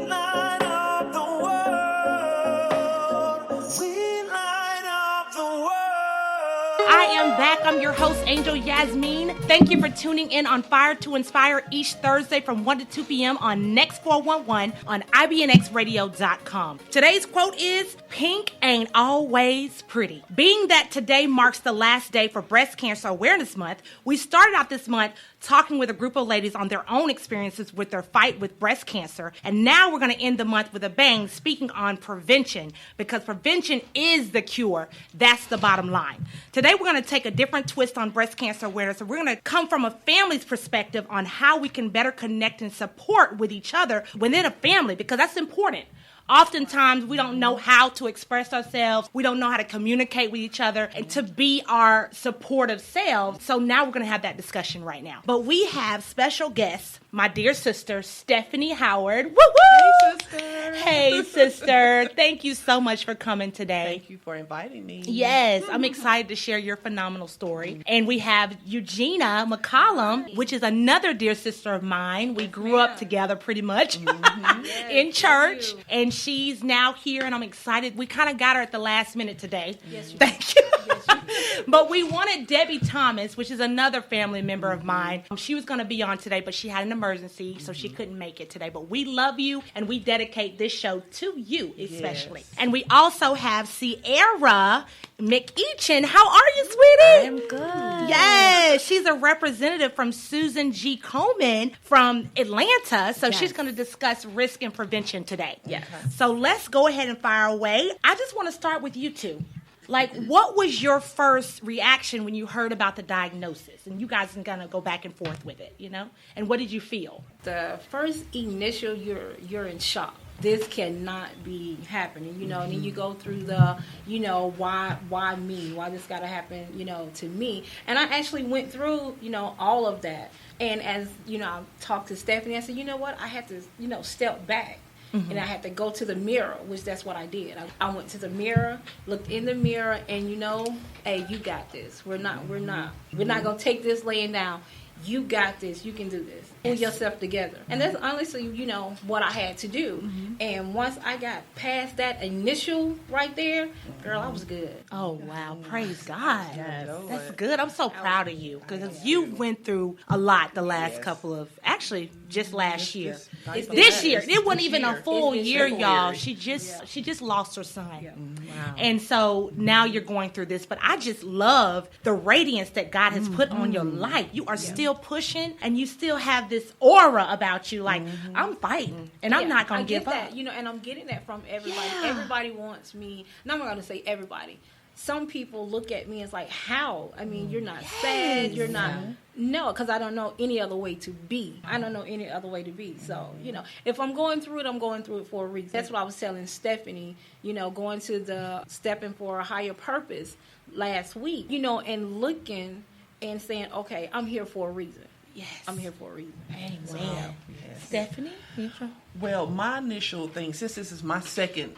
light up the world. We light up the world. I am back. I'm your host, Angel Yasmin. Thank you for tuning in on Fire to Inspire each Thursday from 1 to 2 p.m. on Next 411 on IBNXradio.com. Today's quote is, "Pink ain't always pretty." Being that today marks the last day for Breast Cancer Awareness Month, we started out this month talking with a group of ladies on their own experiences with their fight with breast cancer. And now we're going to end the month with a bang, speaking on prevention, because prevention is the cure. That's the bottom line. Today we're going to take a different twist on breast cancer awareness. So we're going to come from a family's perspective on how we can better connect and support with each other within a family, because that's important. Oftentimes, we don't know how to express ourselves. We don't know how to communicate with each other and to be our supportive selves. So now we're going to have that discussion right now. But we have special guests, my dear sister, Stephanie Howard. Woo-woo! Hey, sister. Hey, sister. Thank you so much for coming today. Thank you for inviting me. Yes, I'm excited to share your phenomenal story. And we have Eugenia McCollum, which is another dear sister of mine. We grew up together pretty much in church. And she's now here, and I'm excited. We kind of got her at the last minute today. Yes, you Thank you. Yes, you did. But we wanted Debbie Thomas, which is another family member of mine. She was going to be on today, but she had an emergency, so she couldn't make it today. But we love you, and we dedicate this show to you especially. Yes. And we also have Ciarra McEachin. How are you, sweetie? I am good. Yes, she's a representative from Susan G. Komen from Atlanta. So she's going to discuss risk and prevention today. Yes. So let's go ahead and fire away. I just want to start with you two. Like, what was your first reaction when you heard about the diagnosis? And you guys are going to go back and forth with it, you know? And what did you feel? The first initial, you're in shock. This cannot be happening, you know, and then you go through the, you know, why me? Why this got to happen, you know, to me? And I actually went through, you know, all of that. And as, you know, I talked to Stephanie, I said, you know what? I had to, you know, step back. And I had to go to the mirror, which that's what I did. I went to the mirror, looked in the mirror, and you know, hey, you got this. We're not gonna take this laying down. You got this. You can do this. Pull yourself together. And that's honestly, you know, what I had to do. And once I got past that initial right there, girl, I was good. Oh, wow. Praise God. Yes. That's good. I'm so proud of you because you went through a lot the last couple of, actually, just last year. This year. It wasn't even a full year, y'all. She just lost her son. Wow. And so now you're going through this. But I just love the radiance that God has put on your life. You are still pushing, and you still have this aura about you. Like, I'm fighting, and I'm not going to give that, up. you know, and I'm getting that from everybody. Yeah. Everybody wants me. And I'm not going to say everybody. Some people look at me as like, how? I mean, you're not sad. You're not. No, because I don't know any other way to be. I don't know any other way to be. So, you know, if I'm going through it, I'm going through it for a reason. That's what I was telling Stephanie, you know, going to the Stepping for a Higher Purpose last week, you know, and looking and saying, okay, I'm here for a reason. Yes. I'm here for a reason. Amen. Yes. Stephanie? Well, my initial thing, since this is my second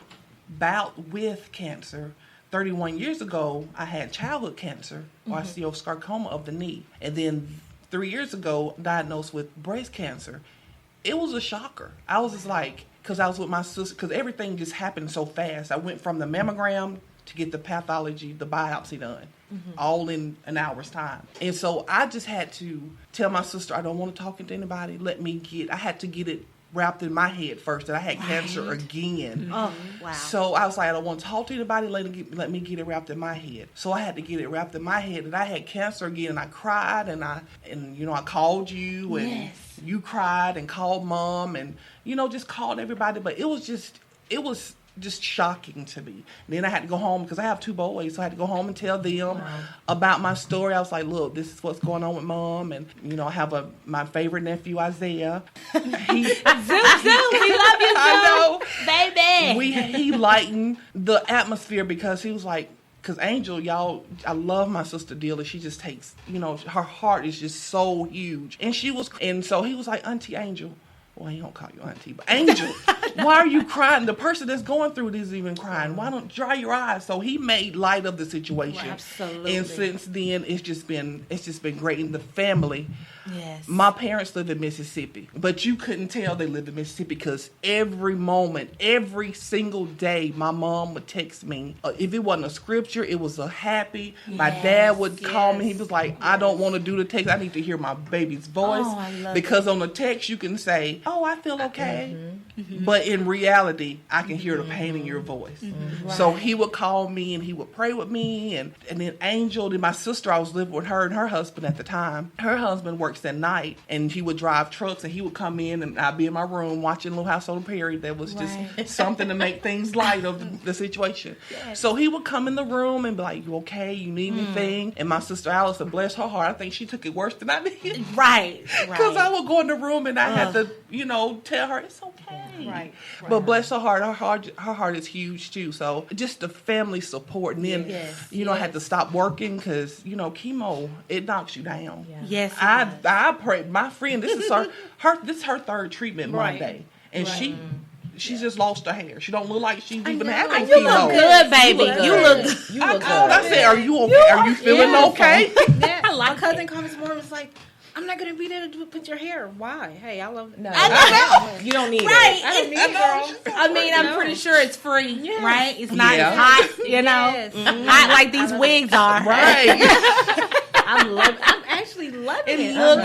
bout with cancer, 31 years ago, I had childhood cancer, osteosarcoma of the knee. And then 3 years ago, diagnosed with breast cancer. It was a shocker. I was just like, because I was with my sister, because everything just happened so fast. I went from the mammogram to get the pathology, the biopsy done, all in an hour's time. And so I just had to tell my sister, I don't want to talk to anybody. I had to get it wrapped in my head first that I had cancer again. Oh, wow. So I was like, I don't want to talk to anybody. Let me get it wrapped in my head. So I had to get it wrapped in my head that I had cancer again. And I cried, and you know, I called you, and you cried and called Mom, and you know, just called everybody. But it was just shocking to me. And then I had to go home because I have 2 boys, so I had to go home and tell them about my story. I was like, look, this is what's going on with Mom, and you know, I have my favorite nephew, Isaiah. Zoom, we love you, Zoom. I know, baby. He lightened the atmosphere because he was like, because Angel, y'all, I love my sister dearly. She just takes, you know, her heart is just so huge, and so he was like, Auntie Angel. Well, he don't call you auntie, but Angel, why are you crying? The person that's going through it isn't even crying. Why don't dry your eyes? So he made light of the situation. Absolutely. And since then, it's just been great. And the family, Yes. My parents lived in Mississippi, but you couldn't tell they lived in Mississippi because every moment, every single day, my mom would text me. If it wasn't a scripture, it was a happy. My dad would call me. He was like, I don't want to do the text. I need to hear my baby's voice. Oh, I love because on the text, you can say, oh, I feel okay. But in reality, I can hear the pain in your voice. So he would call me and he would pray with me. And then Angel, and my sister, I was living with her and her husband at the time. Her husband works at night and he would drive trucks and he would come in and I'd be in my room watching Little House on the Prairie. That was just something to make things light of the situation. So he would come in the room and be like, you okay? You need anything? And my sister Allison, bless her heart, I think she took it worse than I did. Right. Because I would go in the room and I had to, tell her it's okay. Right. But bless her heart, her heart is huge too. So just the family support. And then, I had to stop working because, chemo, it knocks you down. Yeah. Yes. I pray. My friend, this is her third treatment Monday. And she just lost her hair. She don't look like she's even having chemo. You look good, baby. You look good. You look good. I said, are you okay? Are you feeling okay? My cousin called this morning and was like, I'm not going to be there to put your hair. Why? Hey, I love it. No, I know. You don't need it. Right. I don't need it, girl. I mean, I'm pretty sure it's free, Yes. right? It's not Yeah. as hot, Yes. hot like these wigs are. Right. I'm actually loving it. It looks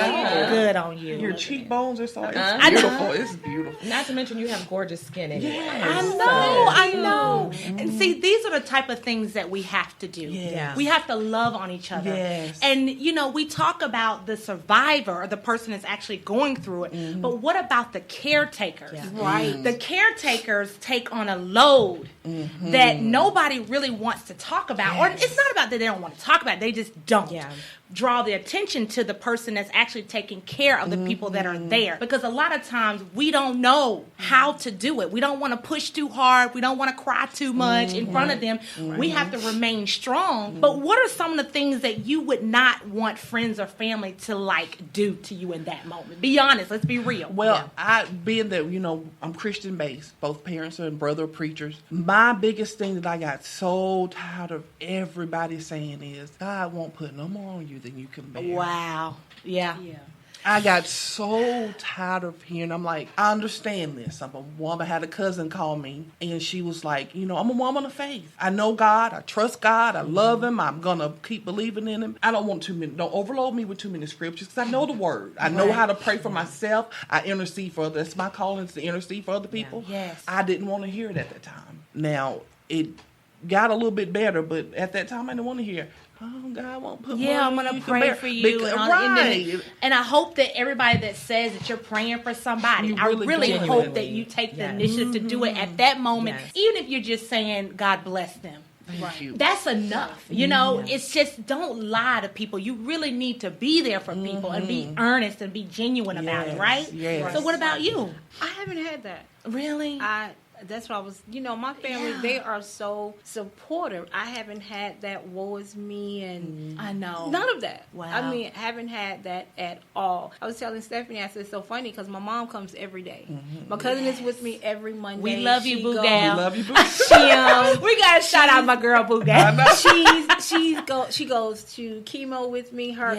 good on you. Your cheekbones are so I it's know. beautiful. It's beautiful. Not to mention you have gorgeous skin anyway. I know. And see, these are the type of things that we have to do. Yes. We have to love on each other. Yes. And, we talk about the survivor or the person that's actually going through it. But what about the caretakers? Yeah. Right. The caretakers take on a load that nobody really wants to talk about. Or it's not about that they don't want to talk about it. They just don't. Yeah. Draw the attention to the person that's actually taking care of the people that are there. Because a lot of times we don't know how to do it. We don't want to push too hard. We don't want to cry too much in front of them. We have to remain strong. But what are some of the things that you would not want friends or family to do to you in that moment? Be honest. Let's be real. Well, being that, I'm Christian based, both parents and brother preachers. My biggest thing that I got so tired of everybody saying is, God won't put no more on you than you can bear. Wow. Yeah. I got so tired of hearing. I'm like, I understand this. I'm a woman. I had a cousin call me, and she was like, I'm a woman of faith. I know God. I trust God. I love Him. I'm gonna keep believing in Him. I don't want too many. Don't overload me with too many scriptures because I know the Word. I know how to pray for myself. I intercede for others. That's my calling, is to intercede for other people. Yes. I didn't want to hear it at that time. Now it got a little bit better, but at that time I didn't want to hear. Oh, God won't put more I'm on going you to can pray bear. for you. Right. And I hope that everybody that says that you're praying for somebody, I really doing hope it. that you take the initiative to do it at that moment, even if you're just saying, God bless them. Thank you. That's enough. It's just don't lie to people. You really need to be there for people and be earnest and be genuine about it, right? Yes. So what about you? I haven't had that. Really? That's what I was, my family, they are so supportive. I haven't had that woe is me and I know. none of that. Wow. I mean, haven't had that at all. I was telling Stephanie, I said, it's so funny because my mom comes every day. My cousin is with me every Monday. We love you, She Boo goes- Gal. Love you, boo. We got to shout out my girl, Boo Gal. She goes to chemo with me, her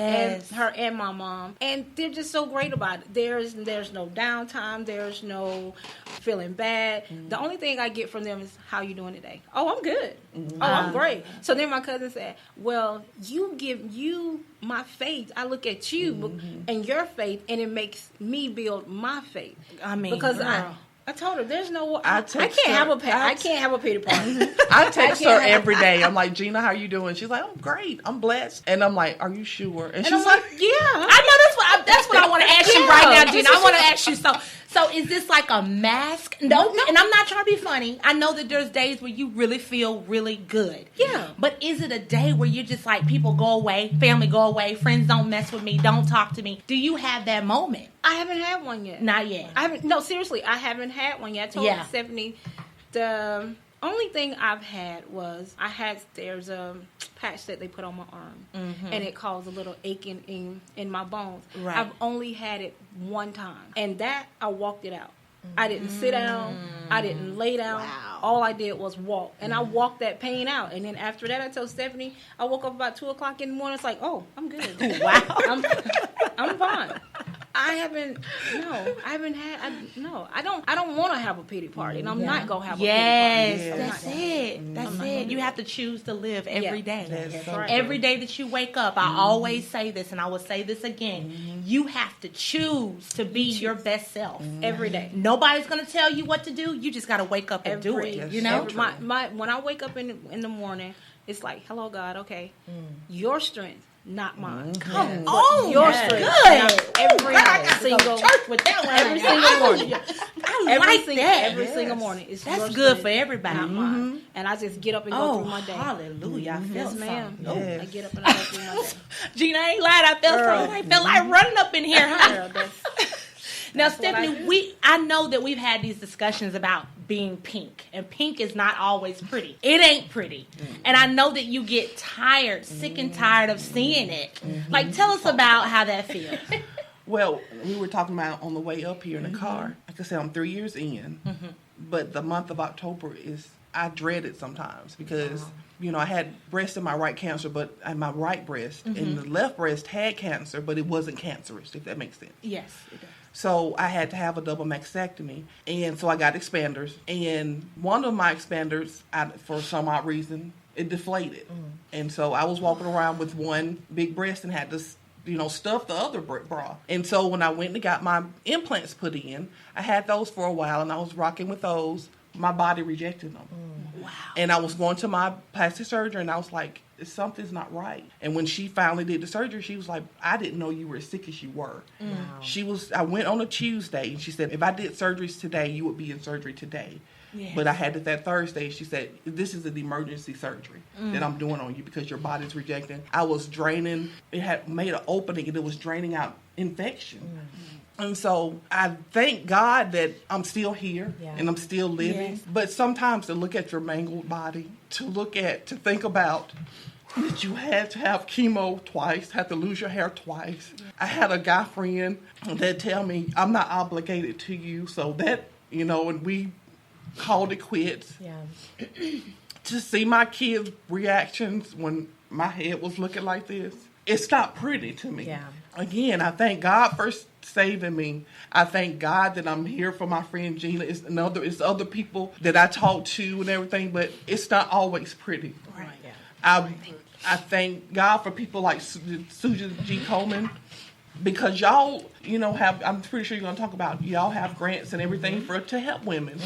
and my mom, and they're just so great about it. There's no downtime. There's no feeling bad. The only thing I get from them is, how you doing today? Oh, I'm good. Oh, I'm great. So then my cousin said, well, you give you my faith. I look at you and your faith, and it makes me build my faith. I mean, because girl. I told her there's no. I I can't have a pity party. I text her every day. I'm like, Gina, how you doing? She's like, I'm great. I'm blessed. And I'm like, are you sure? And she's I'm like, yeah. I know that's what I want to ask you right now, Gina. I want to ask you. So is this like a mask? No. And I'm not trying to be funny. I know that there's days where you really feel really good. Yeah. But is it a day where you're just like, people go away, family go away, friends don't mess with me, don't talk to me? Do you have that moment? I haven't had one yet. Not yet. No, seriously, I haven't had one yet. I told Stephanie the only thing I've had was there's a patch that they put on my arm, and it caused a little aching in my bones. Right. I've only had it one time, and that I walked it out. I didn't sit down. I didn't lay down. Wow. All I did was walk, and I walked that pain out. And then after that, I told Stephanie, I woke up about 2:00 in the morning. It's like, oh, I'm good. Wow. I'm fine. I haven't had. I don't want to have a pity party, and I'm not gonna have a pity party. Yes, I'm that's not. it. That's I'm not it. gonna You do have to choose to live every day. That's so right. Every day that you wake up, I always say this, and I will say this again. You have to choose to be your best self Every day. Nobody's gonna tell you what to do. You just gotta wake up and do it. You know. When I wake up in the morning, it's like, hello God, okay, your strength, not mine. Come But on, your yes. strength. Good. Every God, I got to go single to church with that one. every single morning. I like that. Every single morning. It's That's your good strength, for everybody. not mine. And I just get up and go Oh, through my day. hallelujah! I felt Yes, ma'am. something. Yes. I get up and I go through my day. Gina, I ain't lied. I felt something. I felt like running up in here, huh? Girl, that's Now, That's what I Stephanie, do. I know that we've had these discussions about being pink, and pink is not always pretty. It ain't pretty. And I know that you get tired, sick and tired of seeing it. Like, tell us about how that feels. Well, we were talking about on the way up here in the car. Like I said, I'm 3 years in, but the month of October I dread it sometimes because, I had breast in my right cancer, but my right breast, and the left breast had cancer, but it wasn't cancerous, if that makes sense. Yes, it does. So I had to have a double mastectomy, and so I got expanders. And one of my expanders, for some odd reason, it deflated. And so I was walking around with one big breast and had to, stuff the other bra. And so when I went and got my implants put in, I had those for a while, and I was rocking with those. My body rejected them. Wow. And I was going to my plastic surgeon, and I was like, something's not right. And when she finally did the surgery, she was like, I didn't know you were as sick as you were. Wow. I went on a Tuesday, and she said, if I did surgeries today, you would be in surgery today. Yes. But I had it that Thursday. She said, this is an emergency surgery that I'm doing on you because your body's rejecting. I was draining. It had made an opening, and it was draining out infection. And so I thank God that I'm still here and I'm still living. Yes. But sometimes to look at your mangled body, to think about that you had to have chemo twice, had to lose your hair twice. I had a guy friend that tell me, I'm not obligated to you. So that, and we called it quits. Yeah. To see my kids' reactions when my head was looking like this, it's not pretty to me. Yeah. Again, I thank God for saving me. I thank God that I'm here for my friend Gina. It's other people that I talk to and everything, but it's not always pretty. Right. Yeah. I thank God for people like Susan G. Komen, because y'all, I'm pretty sure you're going to talk about, y'all have grants and everything to help women,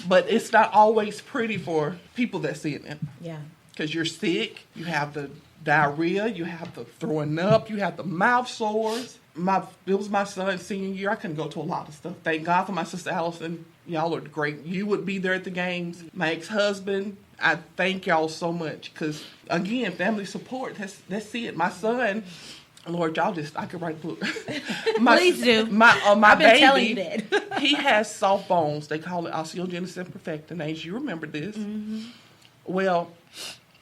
but it's not always pretty for people that see it. Yeah. Because you're sick, you have the diarrhea, you have the throwing up, you have the mouth sores. It was my son's senior year. I couldn't go to a lot of stuff. Thank God for my sister Allison. Y'all are great. You would be there at the games. My ex-husband, I thank y'all so much. Because, again, family support, that's it. My son, Lord, I could write a book. Please do. My I've been baby, telling you that. he has soft bones. They call it osteogenesis imperfecta. You remember this. Well,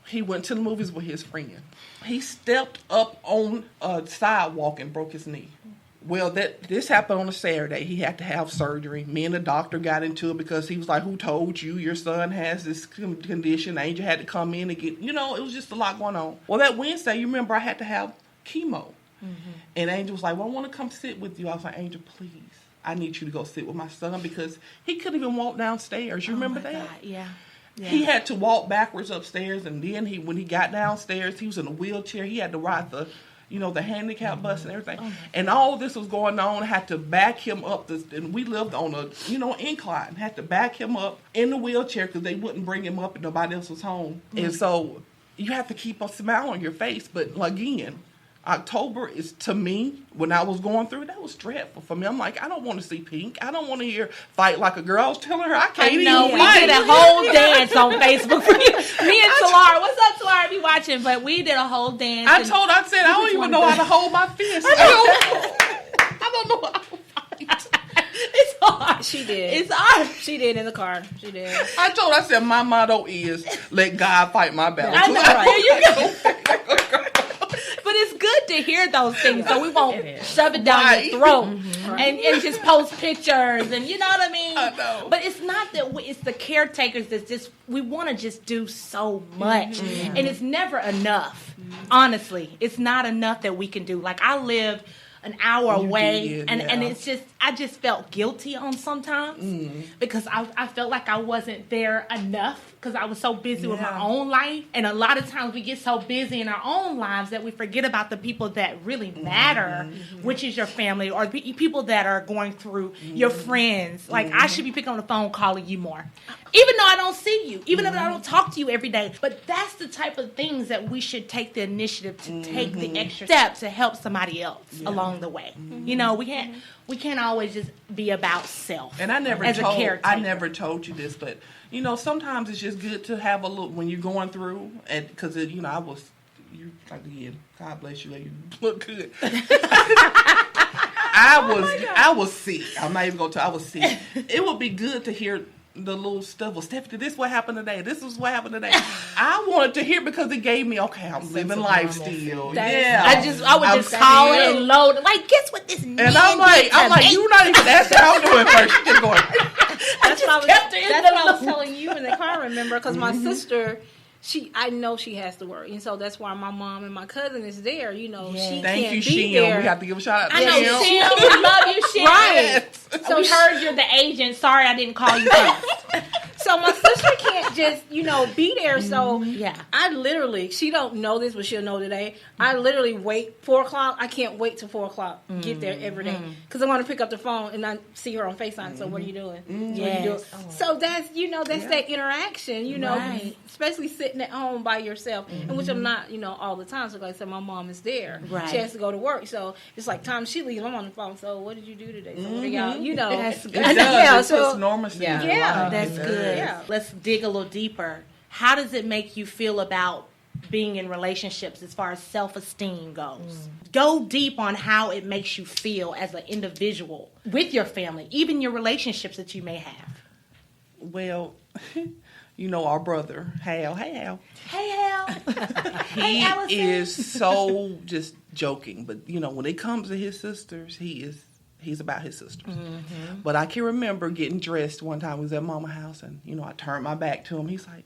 he went to the movies with his friend. He stepped up on a sidewalk and broke his knee. Well, this happened on a Saturday. He had to have surgery. Me and the doctor got into it because he was like, who told you your son has this condition? Angel had to come in and get, it was just a lot going on. Well, that Wednesday, you remember I had to have chemo. And Angel was like, well, I want to come sit with you. I was like, Angel, please. I need you to go sit with my son because he couldn't even walk downstairs. You remember that? God, yeah. He had to walk backwards upstairs, and then when he got downstairs, he was in a wheelchair. He had to ride the handicap bus and everything. And all this was going on. I had to back him up, and we lived on a, incline. Had to back him up in the wheelchair because they wouldn't bring him up and nobody else was home. And so you have to keep a smile on your face. But again, October is, to me, when I was going through it, that was dreadful for me. I'm like, I don't want to see pink. I don't want to hear fight like a girl. I was telling her I can't even We fight. did a whole dance on Facebook for you. Me and Ciarra. What's up, Ciarra? Be watching, but we did a whole dance. I said, I don't even know how to hold my fist. I don't know how to fight. It's hard. She did. It's hard. She did in the car. She did. I said, my motto is, let God fight my battle. I know, right? There you go. But it's good to hear those things so we won't shove it down your throat and just post pictures and you know what I mean? I know. But it's not that it's the caretakers that's just, we want to just do so much. And it's never enough. Honestly, it's not enough that we can do. Like I lived an hour You away, did, and yeah. it's just I just felt guilty on sometimes because I felt like I wasn't there enough because I was so busy with my Yeah. own life, and a lot of times we get so busy in our own lives that we forget about the people that really matter, which is your family or people that are going through your friends. Like I should be picking on the phone, calling you more, even though I don't see you, even if I don't talk to you every day. But that's the type of things that we should take the initiative to take the extra step to help somebody else along the way. You know, we can't always just be about self. And I never as a caretaker. I never told you this, but you know, sometimes it's just good to have a look when you're going through, and because you know, God bless you, you look good. I was sick. I'm not even gonna tell. I was sick. It would be good to hear the little stuff. Well, Stephanie, this is what happened today. This is what happened today. I wanted to hear because it gave me, okay, I'm living life still. Yeah. I would I'm just call it still- and load it. Like, guess what this man And I'm like, did you're not even that's how I'm doing first. She's just going. That's what kept her in that's the what I was loop. telling you in the car. Remember, because my sister, I know she has to work, and so that's why my mom and my cousin is there. You know, she Thank can't you, be Shem. there. We have to give a shout out to I know, Shem. Shem. We love you, Shem. Right. So we heard you're the agent. Sorry I didn't call you first. So my sister can't just, be there. So Yeah. I literally, she don't know this, but she'll know today. I literally wait 4:00. I can't wait till 4:00. Get there every day because I want to pick up the phone and I see her on FaceTime. So what are you doing? What are you doing? So that's that interaction. Right. Especially sitting at home by yourself, and which I'm not, all the time. So like I said, my mom is there. Right. She has to go to work. So it's like time she leaves, I'm on the phone. So what did you do today? So what are y'all? That's It good. does. Yeah, It so- puts normalcy in your Yeah. life. That's It good. does. Yeah. Let's dig a little deeper. How does it make you feel about being in relationships as far as self-esteem goes? Go deep on how it makes you feel as an individual with your family, even your relationships that you may have. Well, our brother, Hal. Hey, Hal. Hey, Hal. He Hey, Allison. is so just joking. But, when it comes to his sisters, he's about his sisters. But I can remember getting dressed one time. We was at Mama's house, and, I turned my back to him. He's like,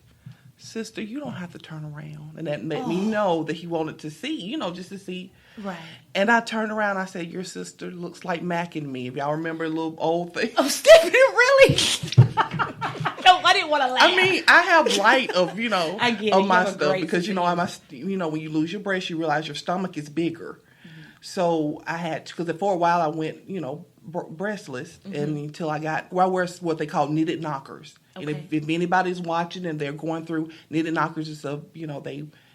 sister, you don't have to turn around. And that let me know that he wanted to see, just to see. Right. And I turned around, I said, your sister looks like Mac and me. If y'all remember a little old thing. Oh, Stephanie, really? No, I didn't want to laugh. I mean, I have light of, I get it. of You my have a stuff great because, when you lose your breast, you realize your stomach is bigger. So I had to, because for a while I went, breastless and until I got, I wear what they call knitted knockers. And if anybody's watching and they're going through knitted knockers, it's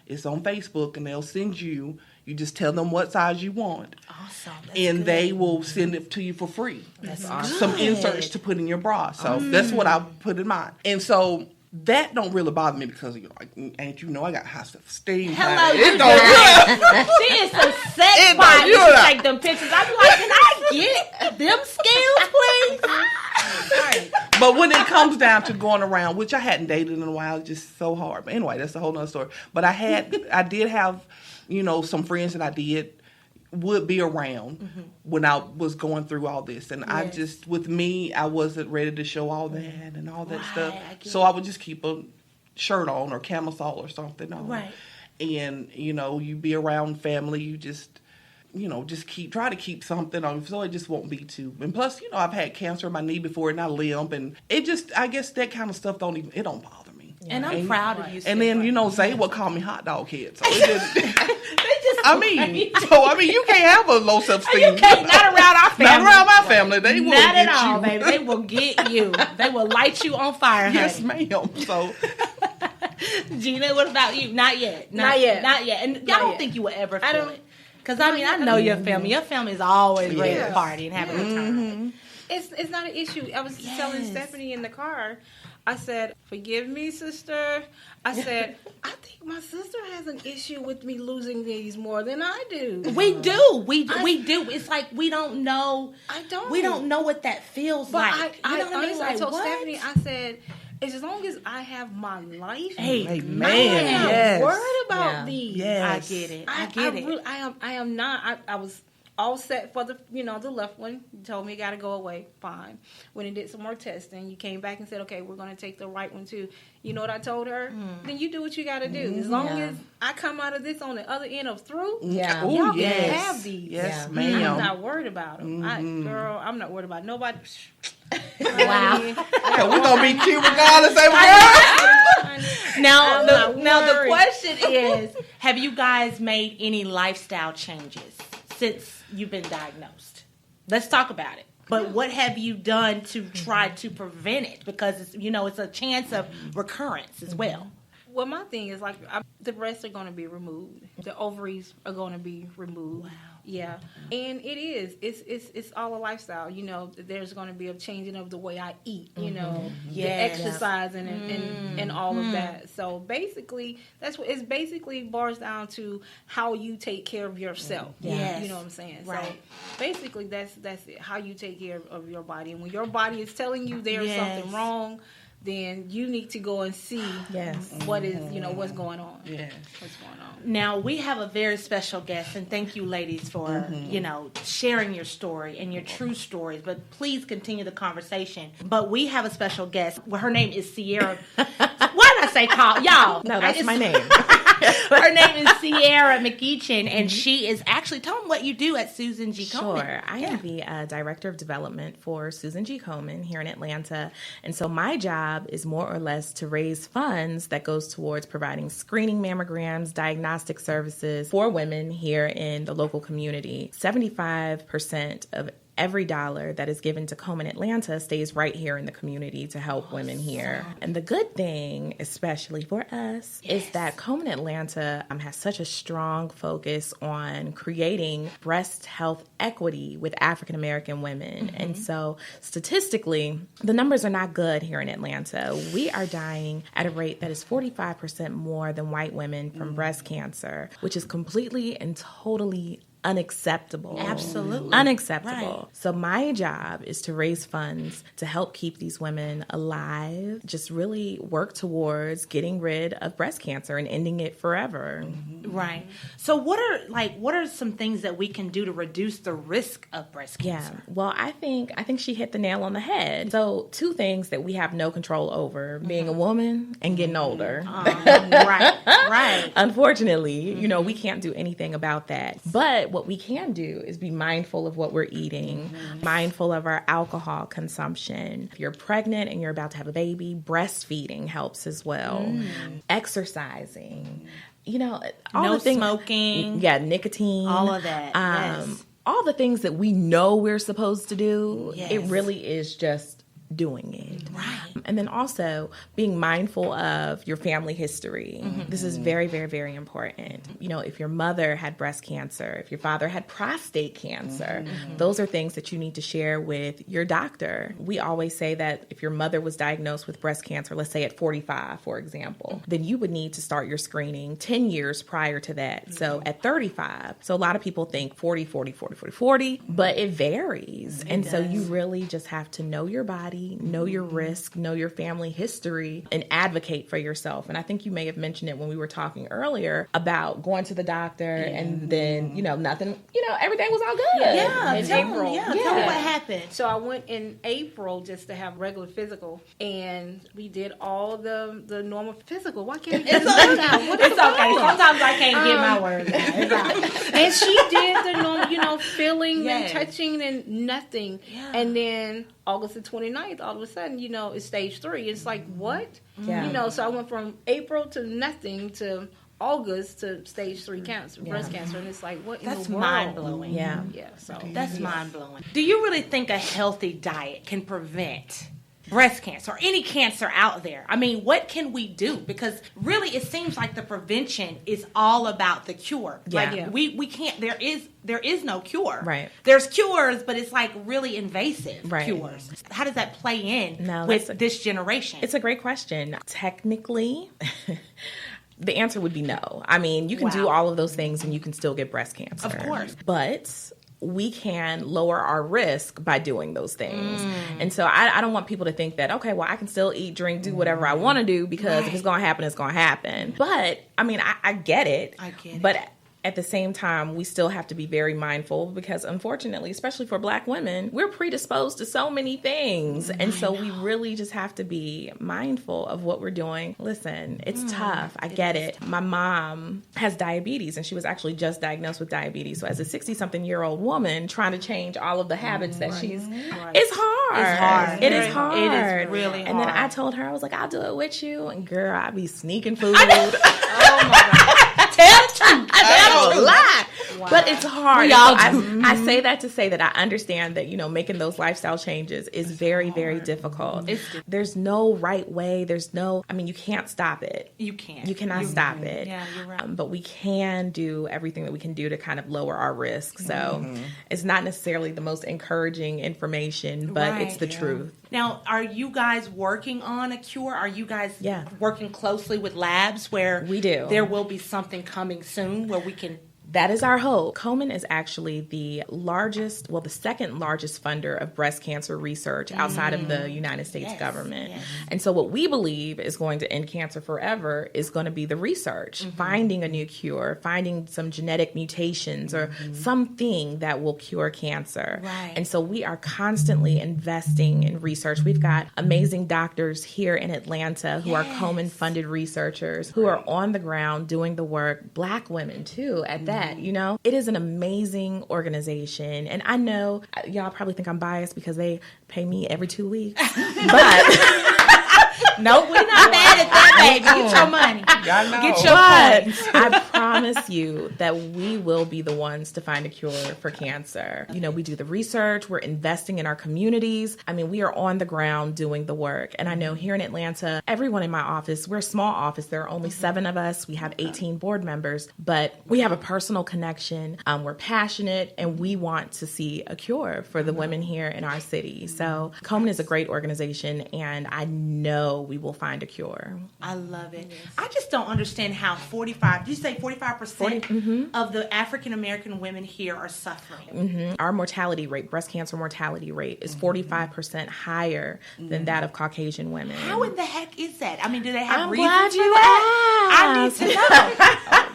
it's on Facebook and they'll send you just tell them what size you want. Awesome. And they will send it to you for free. That's Some inserts to put in your bra. So that's what I put in mine. And so that don't really bother me because I got high self-esteem. Hello, It you don't girl. She is a sex bot. you You know. take them pictures. I be like, can I get them skills, please? But when it comes down to going around, which I hadn't dated in a while, it's just so hard. But anyway, that's a whole nother story. But I did have, some friends that would be around when I was going through all this. And I just, with me, I wasn't ready to show all that and all that stuff. So I would just keep a shirt on or camisole or something on. Right. And, you be around family, you just try to keep something on so it just won't be too. And plus, I've had cancer in my knee before and I limp and it just, I guess that kind of stuff don't bother me. And I'm proud of you. And then, Zay would call me hot dog head. So it just, they just you can't have a low self-esteem. You can't, not around our family. Not around my family. They will Not get at all, you. baby. They will get you. They will light you on fire, Yes, honey. ma'am. So, Gina, what about you? Not yet. Not yet. Not yet. And Not I don't yet. think you will ever I feel don't- it. Because, I know your family. Your family is always ready to Yes. party and have a good time. It's not an issue. I was telling Stephanie in the car. I said, "Forgive me, sister." I said, "I think my sister has an issue with me losing these more than I do." We do. We do. It's like we don't know. I don't. We don't know what that feels But like. I You know what I mean? honestly, I Like, told what? Stephanie, I said, as long as I have my life, Hey, Amen. I'm not Yes. worried about Yeah. these. Yes. I get it. I get it. I am not. I was all set for the left one. You told me it got to go away. Fine. When it did some more testing, you came back and said, okay, we're going to take the right one too. You know what I told her? Then you do what you got to do. As long as I come out of this on the other end of through, y'all can have these. Yes, I'm ma'am. not worried about them. Girl, I'm not worried about nobody. Wow. We're going to be cute regardless, ain't we? Now the worried. question is, have you guys made any lifestyle changes since you've been diagnosed? Let's talk about it. But what have you done to try to prevent it? Because it's a chance of recurrence as well. Well, my thing is the breasts are going to be removed. The ovaries are going to be removed. Wow. Yeah, and it is. It's all a lifestyle. There's going to be a changing of the way I eat. The exercising and all of that. So basically, that's what it's basically boils down to how you take care of yourself. Yes. You know what I'm saying? Right. So basically, that's it. How you take care of your body, and when your body is telling you there's something wrong, then you need to go and see what is, what's going on. Yes. What's going on. Now, we have a very special guest, and thank you, ladies, for, sharing your story and your true stories. But please continue the conversation. But we have a special guest. Well, her name is Ciarra. Why did I say call? Y'all. No, that's my name. Her name is Ciarra McEachin, and she is actually, tell them what you do at Susan G. Komen. Sure. I am the Director of Development for Susan G. Komen here in Atlanta. And so my job is more or less to raise funds that goes towards providing screening mammograms, diagnostic services for women here in the local community. 75% of every dollar that is given to Komen Atlanta stays right here in the community to help women here. And the good thing, especially for us, is that Komen Atlanta has such a strong focus on creating breast health equity with African American women. And so statistically, the numbers are not good here in Atlanta. We are dying at a rate that is 45% more than white women from breast cancer, which is completely and totally unacceptable. Absolutely. Unacceptable. Right. So my job is to raise funds to help keep these women alive, just really work towards getting rid of breast cancer and ending it forever. Right. So what are some things that we can do to reduce the risk of breast cancer? Yeah. Well, I think she hit the nail on the head. So 2 things that we have no control over, being a woman and getting older. Right. Unfortunately, we can't do anything about that. But what we can do is be mindful of what we're eating, mindful of our alcohol consumption. If you're pregnant and you're about to have a baby, breastfeeding helps as well. Exercising, all No the things, smoking. Yeah, nicotine. All of that. Yes. All the things that we know we're supposed to do, Yes. it really is just doing it. Right. And then also being mindful of your family history. This is very, very, very important. If your mother had breast cancer, if your father had prostate cancer, those are things that you need to share with your doctor. We always say that if your mother was diagnosed with breast cancer, let's say at 45, for example, then you would need to start your screening 10 years prior to that. So at 35. So a lot of people think 40, 40, 40, 40, 40, but it varies. So you really just have to know your body, know your risk, know your family history, and advocate for yourself. And I think you may have mentioned it when we were talking earlier about going to the doctor and then, nothing, everything was all good. Yeah. In Tell April. them what happened. So I went in April just to have regular physical, and we did all the normal physical. Why can't It's okay. Sometimes I can't get my words out. It's all right. And she did the normal, feeling Yes. and touching and nothing. Yeah. And then August the 29th, all of a sudden, it's stage 3. It's like, what? Yeah. So I went from April to nothing to August to stage 3 cancer, breast cancer. And it's like, what in That's the world? mind-blowing. Yeah. Yeah, so. That's mind-blowing. Do you really think a healthy diet can prevent breast cancer or any cancer out there? I mean, what can we do? Because really it seems like the prevention is all about the cure. Yeah. Like we can't, there is no cure. Right. There's cures, but it's like really invasive Right. cures. How does that play in No, with that's this generation? It's a great question. Technically, the answer would be no. I mean, you can do all of those things and you can still get breast cancer. Of course. But we can lower our risk by doing those things. And so I don't want people to think that, okay, well, I can still eat, drink, do whatever I want to do because if it's going to happen, it's going to happen. But, I mean, I get it. I get it. But at the same time, we still have to be very mindful because unfortunately, especially for Black women, we're predisposed to so many things. And so we really just have to be mindful of what we're doing. Listen, it's tough. I get it. My mom has diabetes and she was actually just diagnosed with diabetes. So as a 60-something-year-old woman trying to change all of the habits that she's, it's hard. It's hard. It is hard. It is really hard. And then I told her, I was like, I'll do it with you. And girl, I be sneaking food. Oh my God. Tell the truth. I don't lie. Wow. But it's hard. We all So I say that to say that I understand that, making those lifestyle changes is very, very difficult. There's no right way. There's no, you can't stop it. You can't. You cannot stop it. Yeah, you're right. But we can do everything that we can do to kind of lower our risk. So it's not necessarily the most encouraging information, but it's the truth. Now, are you guys working on a cure? Are you guys working closely with labs where we do? There will be something coming soon where we can... That is our hope. Komen is actually the second largest funder of breast cancer research outside of the United States government. Yes. And so what we believe is going to end cancer forever is going to be the research, finding a new cure, finding some genetic mutations or something that will cure cancer. Right. And so we are constantly investing in research. We've got amazing doctors here in Atlanta who are Komen-funded researchers who are on the ground doing the work, Black women too, at that. It is an amazing organization. And I know y'all probably think I'm biased because they pay me every 2 weeks. But no, we're not mad at that, baby. Get your money. Get your points. I promise you that we will be the ones to find a cure for cancer. We do the research. We're investing in our communities. We are on the ground doing the work. And I know here in Atlanta, everyone in my office, we're a small office. There are only 7 of us. We have 18 board members, but we have a personal connection. We're passionate and we want to see a cure for the women here in our city. So Komen is a great organization and I know we will find a cure. I love it. I just don't understand how 45, did you say 45% of the African American women here are suffering? Our mortality rate, breast cancer mortality rate, is 45% higher than that of Caucasian women. How in the heck is that? Do they have I'm reasons glad for you that? I need asked. to know.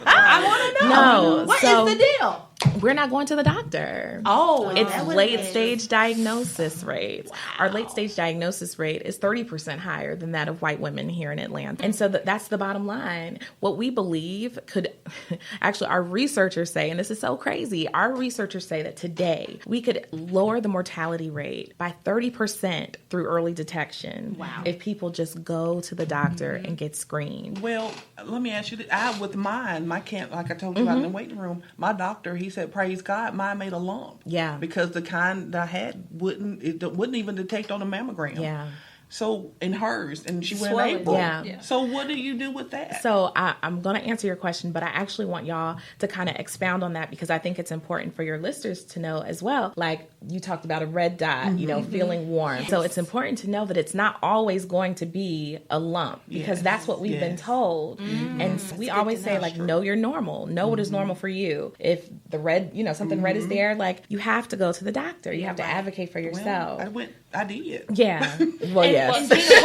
I want to know. No, What so- is the deal? We're not going to the doctor. Oh, It's that what late it is. stage diagnosis rates. Wow. Our late stage diagnosis rate is 30% higher than that of white women here in Atlanta. And so that's the bottom line. What we believe could, actually our researchers say, and this is so crazy, our researchers say that today we could lower the mortality rate by 30% through early detection. Wow. If people just go to the doctor and get screened. Well, let me ask you this. With mine, like I told you about in the waiting room, my doctor, he said, praise God, mine made a lump. Yeah. Because the kind that I had wouldn't even detect on a mammogram. Yeah. So, in hers, and she went in Swelling. April. Yeah. So, what do you do with that? So I'm going to answer your question, but I actually want y'all to kind of expound on that because I think it's important for your listeners to know as well. Like you talked about a red dot, feeling warm. Yes. So it's important to know that it's not always going to be a lump because that's what we've been told. And so we always say know you're normal. Know what is normal for you. If the red, something red is there, you have to go to the doctor. You have to advocate for yourself. Well, I did. Yeah. Well, yes. And Gina,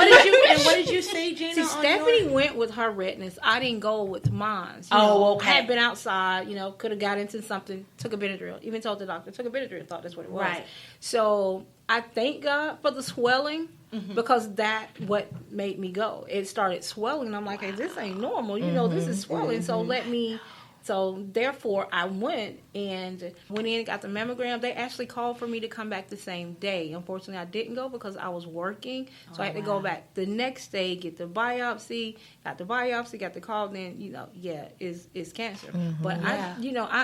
what did you say, Gina? See, Stephanie went with her redness. I didn't go with mine. Okay. I had been outside, could have got into something, took a Benadryl, even told the doctor, took a Benadryl, thought that's what it was. Right. So I thank God for the swelling because that what made me go. It started swelling and I'm like, hey, this ain't normal. This is swelling. So therefore, I went in, got the mammogram. They actually called for me to come back the same day. Unfortunately, I didn't go because I was working. So I had to go back the next day, get the biopsy. Got the call. Then, it's cancer. But I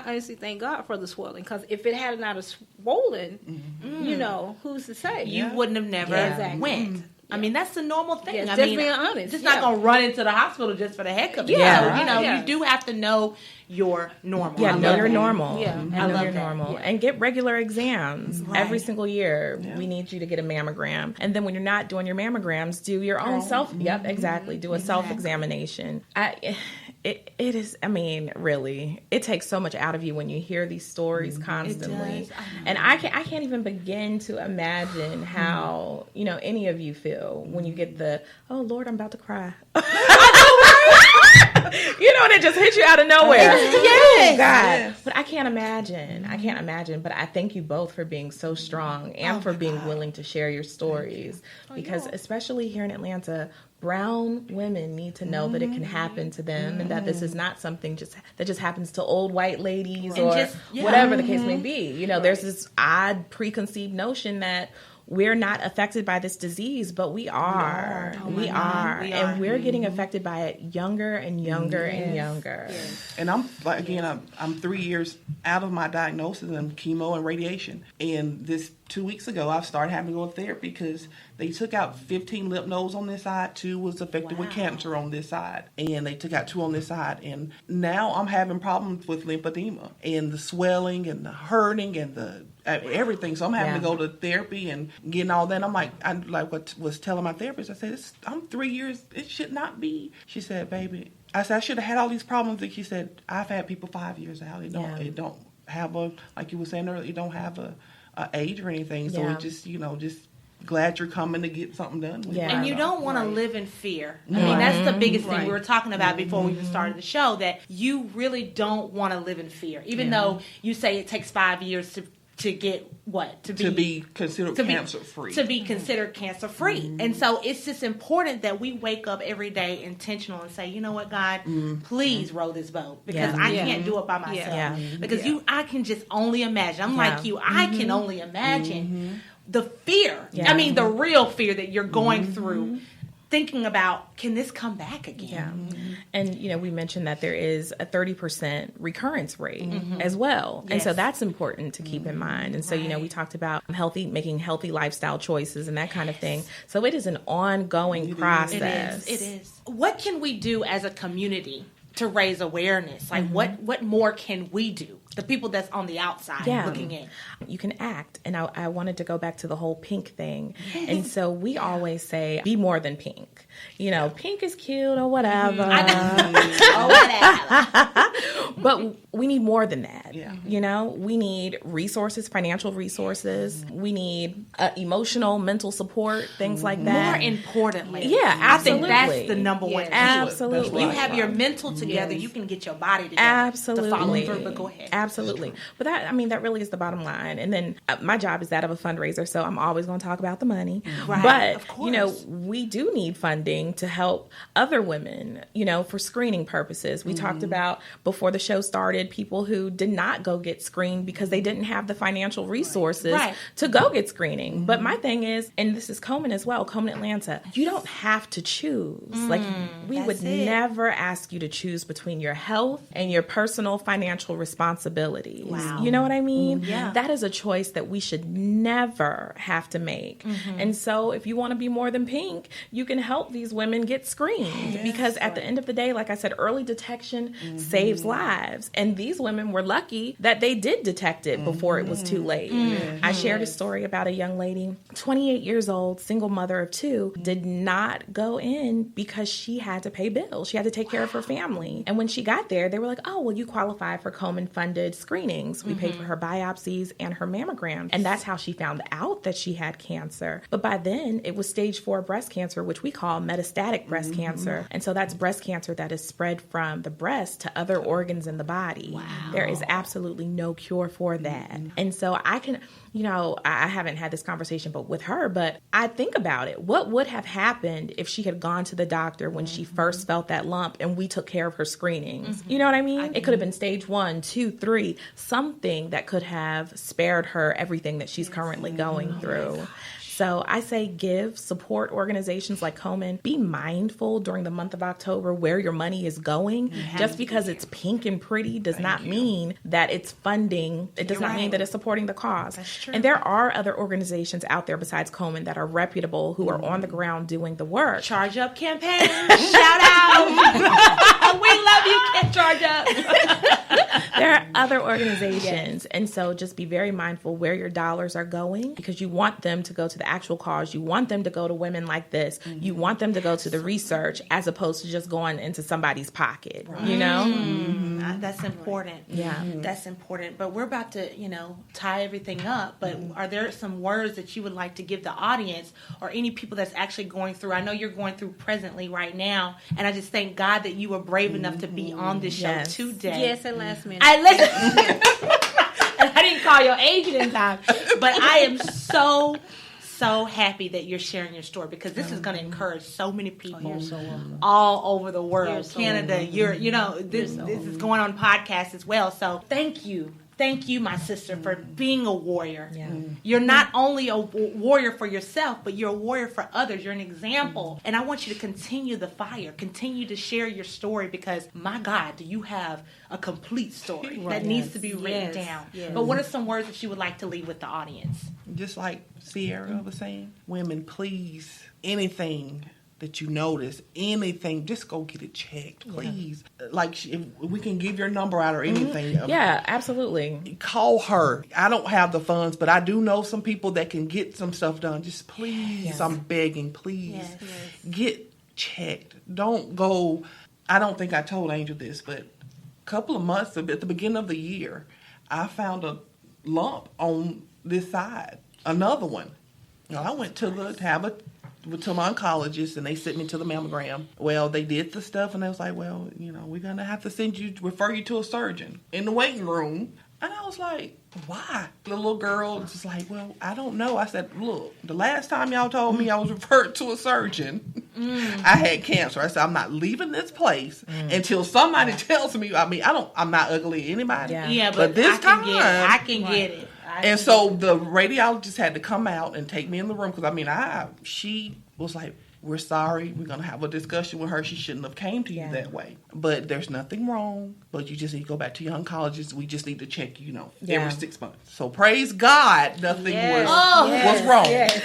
honestly thank God for the swelling because if it had not swollen, who's to say? You wouldn't have never went. That's the normal thing. Just being honest. Just not going to run into the hospital just for the heck of it. Yeah. So, you do have to know you're normal. Yeah, know you're normal. Yeah. And I know love you're that. normal. Yeah. And get regular exams every Right. single year. Yeah. We need you to get a mammogram. And then when you're not doing your mammograms, do your own self. Yep, exactly. Do a self-examination. It is, really, it takes so much out of you when you hear these stories constantly. It does. And I can't even begin to imagine how, any of you feel when you get the, oh, Lord, I'm about to cry. And it just hits you out of nowhere. Yes. Oh, God. Yes. But I can't imagine. But I thank you both for being so strong and for being willing to share your stories. Because especially here in Atlanta, brown women need to know that it can happen to them and that this is not something that just happens to old white ladies or whatever the case may be. There's this odd preconceived notion that we're not affected by this disease, but we are. We are. And we're getting affected by it younger and younger and younger. Yes. And I'm 3 years out of my diagnosis and chemo and radiation. And this 2 weeks ago, I started having to go to therapy because they took out 15 lymph nodes on this side. 2 was affected with cancer on this side. And they took out 2 on this side. And now I'm having problems with lymphedema and the swelling and the hurting and the everything. So I'm having to go to therapy and getting all that. I what was telling my therapist, I said, I'm 3 years, it should not be. She said, baby, I said, I should have had all these problems. And she said, I've had people 5 years out. It don't have like you were saying earlier, it don't have a age or anything. So it just, just glad you're coming to get something done. And you don't want to live in fear. I mean, that's the biggest thing we were talking about before we even started the show, that you really don't want to live in fear. Even though you say it takes 5 years to get what? To be considered cancer-free. To be considered cancer-free. And so it's just important that we wake up every day intentional and say, you know what, God, please row this boat. Because I can't do it by myself. Because I can just only imagine. I'm like you. I can only imagine the fear. I mean, the real fear that you're going through. Thinking about, can this come back again? And, we mentioned that there is a 30% recurrence rate as well. And so that's important to keep in mind. And so, we talked about making healthy lifestyle choices and that kind of thing. So it is an ongoing process. It is. What can we do as a community to raise awareness? Like, what more can we do? The people that's on the outside looking in. You can act. And I wanted to go back to the whole pink thing. And so we always say, be more than pink. Pink is cute or whatever. But we need more than that. We need resources, financial resources. We need emotional, mental support, things like that. More importantly. Yeah, absolutely. I think that's the number one. Absolutely. You have your mental together, you can get your body together. Absolutely. To follow through, but go ahead. Absolutely. But that really is the bottom line. And then my job is that of a fundraiser, so I'm always going to talk about the money. Right. But, of course. We do need funding to help other women, for screening purposes. We talked about, before the show started, people who did not go get screened because they didn't have the financial resources to go get screening. But my thing is, and this is Komen as well, Komen Atlanta, you don't have to choose. We would never ask you to choose between your health and your personal financial responsibilities. Wow. You know what I mean? Yeah. That is a choice that we should never have to make. And so if you want to be more than pink, you can help these women get screened. Because at the end of the day, like I said, early detection saves lives. And these women were lucky that they did detect it before it was too late. I shared a story about a young lady, 28 years old, single mother of 2, did not go in because she had to pay bills. She had to take care of her family. And when she got there, they were like, oh, well, you qualify for Komen-funded screenings. We paid for her biopsies and her mammograms. And that's how she found out that she had cancer. But by then, it was stage 4 breast cancer, which we call metastatic breast cancer. And so that's breast cancer that is spread from the breast to other organs in the body. Wow. There is absolutely no cure for that. And so I can, I haven't had this conversation with her, but I think about it. What would have happened if she had gone to the doctor when she first felt that lump and we took care of her screenings? You know what I mean? It could have been stage 1, 2, 3, something that could have spared her everything that she's currently going through. So I say support organizations like Komen. Be mindful during the month of October where your money is going. Just because it's pink and pretty does not mean that it's funding. It does not mean that it's supporting the cause. That's true. And there are other organizations out there besides Komen that are reputable, who are on the ground doing the work. Charge Up campaign. Shout out. We love you, Charge Up. There are other organizations. And so just be very mindful where your dollars are going, because you want them to go to the actual cause. You want them to go to women like this. You want them to go to the research as opposed to just going into somebody's pocket, That's important. Yeah. That's important. But we're about to, tie everything up. But are there some words that you would like to give the audience or any people that's actually going through? I know you're going through presently right now. And I just thank God that you were brave enough to be on this show today. Yes, at last minute. And I didn't call your agent in time. But I am so happy that you're sharing your story because this is going to encourage so many people all over the world. Canada, this is going on podcasts as well. So thank you. Thank you, my sister, for being a warrior. Yeah. You're not only a warrior for yourself, but you're a warrior for others. You're an example. And I want you to continue the fire. Continue to share your story because, my God, do you have a complete story that needs to be written down. Yes. But what are some words that you would like to leave with the audience? Just like Ciarra was saying, women, please, anything that you notice, anything, just go get it checked, please. Yeah. Like, if we can give your number out or anything. Yeah, absolutely. Call her. I don't have the funds, but I do know some people that can get some stuff done. Just please, I'm begging, please, get checked. Don't go, I don't think I told Angel this, but a couple of months, at the beginning of the year, I found a lump on this side, another one. I went to my oncologist and they sent me to the mammogram. Well, they did the stuff and they was like, well, we're going to have to refer you to a surgeon in the waiting room. And I was like, why? The little girl was just like, well, I don't know. I said, look, the last time y'all told me I was referred to a surgeon, I had cancer. I said, I'm not leaving this place until somebody tells me. I'm not ugly to anybody. Yeah, but this time I can get it. And so the radiologist had to come out and take me in the room because, she was like, we're sorry. We're going to have a discussion with her. She shouldn't have came to you that way. But there's nothing wrong. But you just need to go back to your oncologist. We just need to check you, every 6 months. So praise God, nothing was wrong. Yes.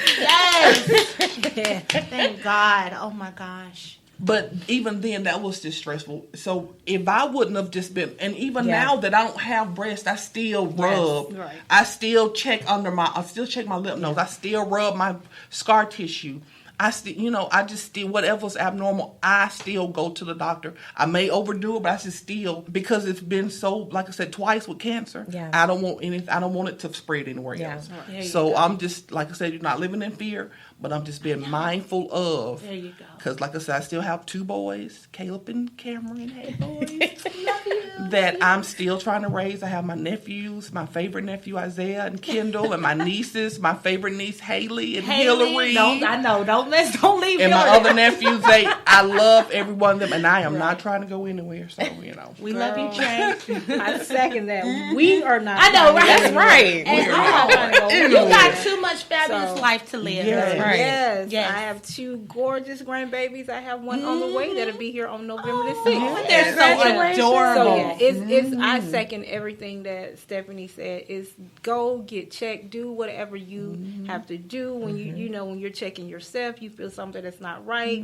Thank God. Oh, my gosh. But even then, that was just stressful. So if I wouldn't have just been, and even now that I don't have breast, I still rub. Right. I still check my lymph nodes. I still rub my scar tissue. I still, whatever's abnormal, I still go to the doctor. I may overdo it, but I should still, because it's been so, like I said, twice with cancer. Yeah. I don't want it to spread anywhere else. So I'm just, like I said, you're not living in fear, but I'm just being mindful of. There you go. Because, like I said, I still have 2 boys, Caleb and Cameron. Hey, boys. Love you. That I'm still trying to raise. I have my nephews, my favorite nephew, Isaiah and Kendall, and my nieces, my favorite niece, Haley and Hillary. Don't leave and my other nephews, I love every one of them, and I am not trying to go anywhere, so, We love you, Jay. I second that. We are not. I know, right? That's right. And I'm not trying to go anywhere. You got too much fabulous life to live. Yes. Right. Yes. I have 2 gorgeous grandbabies. I have one on the way that'll be here on November the 6th. They're so adorable. So, I second everything that Stephanie said. Is go get checked, do whatever you have to do when when you're checking yourself, you feel something that's not right.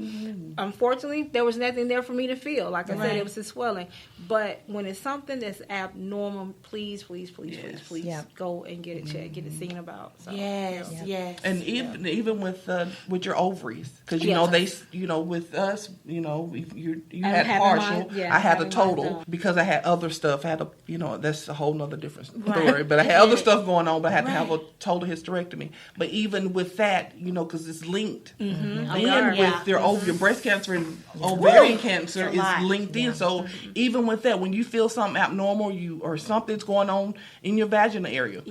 Unfortunately, there was nothing there for me to feel. Like I said, it was a swelling. But when it's something that's abnormal, please go and get it checked, get it seen about. So, yes. And even with your ovaries, because with us, you had partial. I had a total because I had other stuff. I had that's a whole nother different story. But I had other stuff going on, but I had to have a total hysterectomy. But even with that, because it's linked. And with your breast cancer and ovarian cancer is linked in. So even with that, when you feel something abnormal, or something's going on in your vaginal area,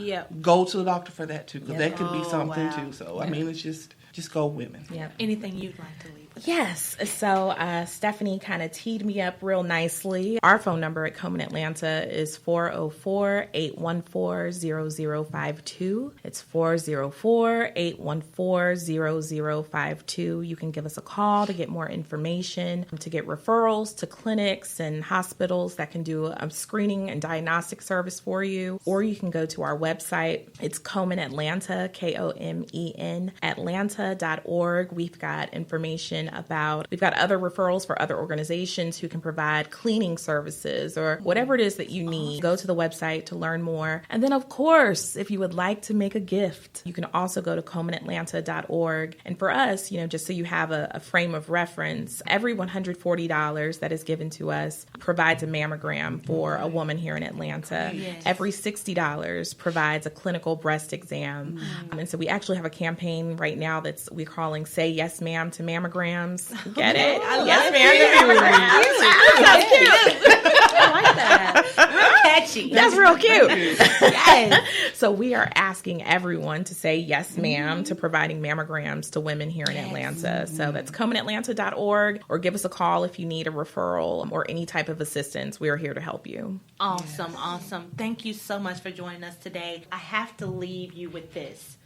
go to the doctor for that too, because that could be something too. So it's just go women. Yeah. Anything you'd like to leave? Yes. So Stephanie kind of teed me up real nicely. Our phone number at Komen Atlanta is 404-814-0052. It's 404-814-0052. You can give us a call to get more information, to get referrals to clinics and hospitals that can do a screening and diagnostic service for you. Or you can go to our website. It's Komen Atlanta, Komen, Atlanta.org. We've got information information about, we've got other referrals for other organizations who can provide cleaning services or whatever it is that you need. Go to the website to learn more. And then, of course, if you would like to make a gift, you can also go to KomenAtlanta.org. And for us, just so you have a frame of reference, every $140 that is given to us provides a mammogram for a woman here in Atlanta. Yes. Every $60 provides a clinical breast exam. And so we actually have a campaign right now we're calling Say Yes Ma'am to Mammograms. Get it? Yes Ma'am to Mammograms. That's cute. I like that. Real catchy. That's real cute. Yes. So we are asking everyone to say yes, ma'am, to providing mammograms to women here in Atlanta. So that's KomenAtlanta.org, or give us a call if you need a referral or any type of assistance. We are here to help you. Awesome. Thank you so much for joining us today. I have to leave you with this.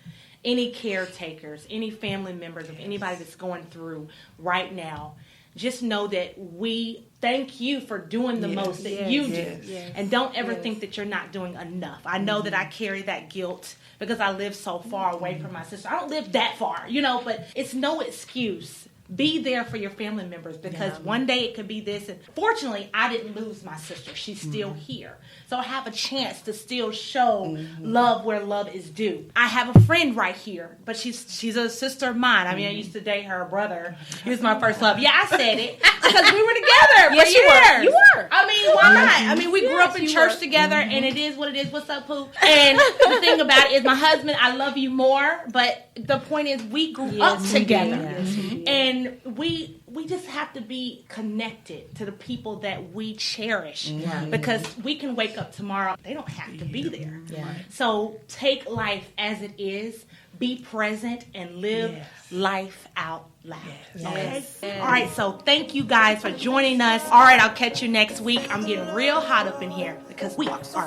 Any caretakers, any family members of anybody that's going through right now, just know that we thank you for doing the most that you do. Yes. And don't ever think that you're not doing enough. I know that I carry that guilt because I live so far away from my sister. I don't live that far, but it's no excuse. Be there for your family members because one day it could be this. And fortunately, I didn't lose my sister. She's still here. So I have a chance to still show love where love is due. I have a friend right here, but she's a sister of mine. I mean, I used to date her brother. He was my first love. Yeah, I said it because we were together for years. You were. I mean, why not? I mean, we grew up in church together, and it is what it is. What's up, Pooh? And the thing about it is my husband, I love you more, but the point is we grew up together. And we just have to be connected to the people that we cherish because we can wake up tomorrow. They don't have to be there. So take life as it is. Be present and live life out loud. Okay? All right, so thank you guys for joining us. All right, I'll catch you next week. I'm getting real hot up in here because we are so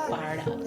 fired up.